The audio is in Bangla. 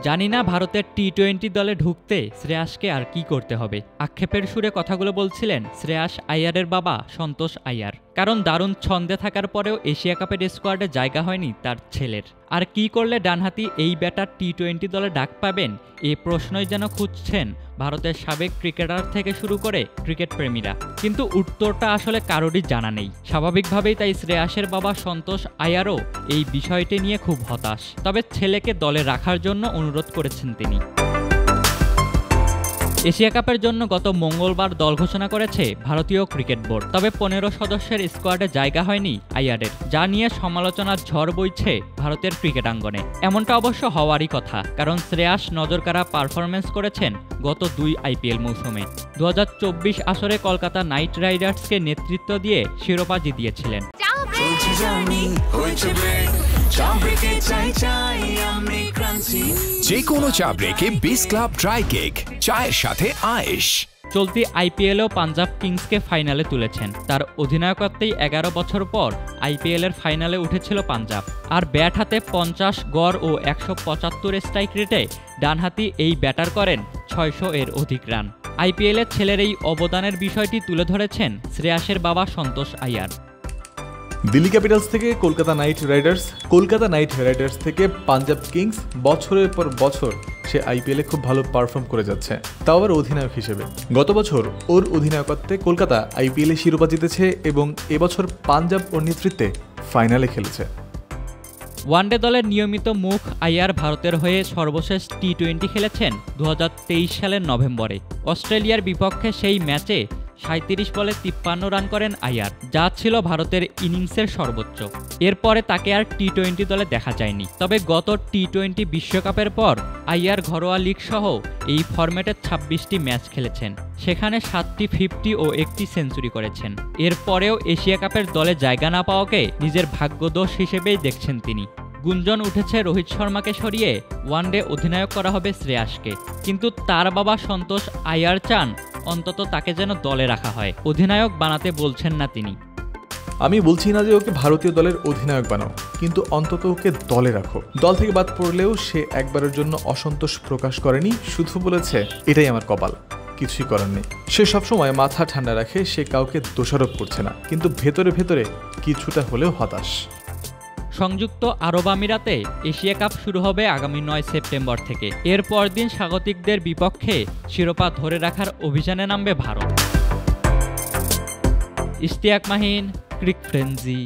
জানি না ভারতের টি-20 দলে ঢুকতে শ্রেয়াসকে আর কি করতে হবে। আক্ষেপের সুরে কথাগুলো বলছিলেন শ্রেয়াস আইয়ারের বাবা সন্তোষ আইয়ার। কারণ দারুণ ছন্দে থাকার পরেও এশিয়া কাপের স্কোয়াডে জায়গা হয়নি তার ছেলের। আর কি করলে ডানহাতি এই ব্যাটার টি-20 দলে ডাক পাবেন, এই প্রশ্নই যেন খুঁজছেন ভারতের সাবেক ক্রিকেটার থেকে শুরু করে ক্রিকেট প্রেমীরা। কিন্তু উত্তরটা আসলে কারোরই জানা নেই। স্বাভাবিকভাবেই তাই শ্রেয়াসের বাবা সন্তোষ আইয়ারও এই বিষয়টি নিয়ে খুব হতাশ। তবে ছেলেকে দলে রাখার জন্য অনুরোধ করেছেন তিনি। এশিয়া কাপের জন্য গত মঙ্গলবার দল ঘোষণা করেছে ভারতীয় ক্রিকেট বোর্ড। তবে 15 সদস্যের স্কোয়াডে জায়গা হয়নি আইয়ারের, যা নিয়ে সমালোচনার ঝড় বইছে ভারতের ক্রিকেট আঙ্গনে। এমনটা অবশ্য হওয়ারই কথা, কারণ শ্রেয়াস নজরকাড়া পারফরমেন্স করেছেন গত 2 আইপিএল মৌসুমে। 2024 আসরে কলকাতা নাইট রাইডার্সকে নেতৃত্ব দিয়ে শিরোপা জিতিয়েছিলেন। যে কোনো চা ব্রেকে বিস ক্লাব ড্রাই কেক, চায়ের সাথে আয়েশ। চলতি আইপিএলেও পাঞ্জাব কিংসকে ফাইনালে তুলেছেন। তার অধিনায়কত্বেই 11 বছর পর আইপিএলের ফাইনালে উঠেছিল পাঞ্জাব। আর ব্যাট হাতে 50 গড় ও 175 স্ট্রাইক রেটে ডানহাতি এই ব্যাটার করেন 600 এর অধিক রান। আইপিএলের ছেলের এই অবদানের বিষয়টি তুলে ধরেছেন শ্রেয়াসের বাবা সন্তোষ আইয়ার। দিল্লি ক্যাপিটালস থেকে Kolkata night Riders, Kolkata night Riders থেকে পাঞ্জাব কিংস, বছরের পর বছর সে আইপিএলে খুব ভালো পারফর্ম করে যাচ্ছে, তাও আবার অধিনায়ক হিসেবে। গত বছর ওর অধিনায়কত্বে কলকাতা আইপিএলে শিরোপা জিতেছে এবং এবছর পাঞ্জাব ওর নেতৃত্বে ফাইনালে খেলেছে। ওয়ানডে দলের নিয়মিত মুখ আইয়ার ভারতের হয়ে সর্বশেষ টি-20 খেলেছেন 2023 সালের নভেম্বরে। অস্ট্রেলিয়ার বিপক্ষে সেই ম্যাচে 37 বলে 53 রান করেন আইয়ার, যা ছিল ভারতের ইনিংসের সর্বোচ্চ। এরপরে তাকে আর টি-20 দলে দেখা যায়নি। তবে গত টি-20 বিশ্বকাপের পর আইয়ার ঘরোয়া লিগ সহ এই ফরম্যাটে 26টি ম্যাচ খেলেছেন। সেখানে 7টি 50 ও 1টি সেঞ্চুরি করেছেন। এরপরেও এশিয়া কাপের দলে জায়গা না পাওয়াকে নিজের ভাগ্যদোষ হিসেবেই দেখছেন তিনি। গুঞ্জন উঠেছে রোহিত শর্মাকে সরিয়ে ওয়ানডে অধিনায়ক করা হবে শ্রেয়াসকে, কিন্তু তার বাবা সন্তোষ আইয়ার চান অন্তত তাকে যেন দলে রাখা হয়। অধিনায়ক বানাতে বলছেন না তিনি। আমি বলছি না যে ওকে ভারতীয় দলের অধিনায়ক বানাও, কিন্তু অন্তত ওকে দলে রাখো। দল থেকে বাদ পড়লেও সে একবারের জন্য অসন্তোষ প্রকাশ করেনি, শুধু বলেছে এটাই আমার কপাল, কিছুই করার নেই। সে সবসময় মাথা ঠান্ডা রাখে, সে কাউকে দোষারোপ করছে না, কিন্তু ভেতরে ভেতরে কিছুটা হলেও হতাশ। সংযুক্ত আরব আমিরাতে এশিয়া কাপ শুরু হবে আগামী 9 সেপ্টেম্বর থেকে। এর পরদিন স্বাগতিকদের বিপক্ষে শিরোপা ধরে রাখার অভিযানে নামবে ভারত। ইশতিয়াক মাহিন, ক্রিক ফ্রেঞ্জি।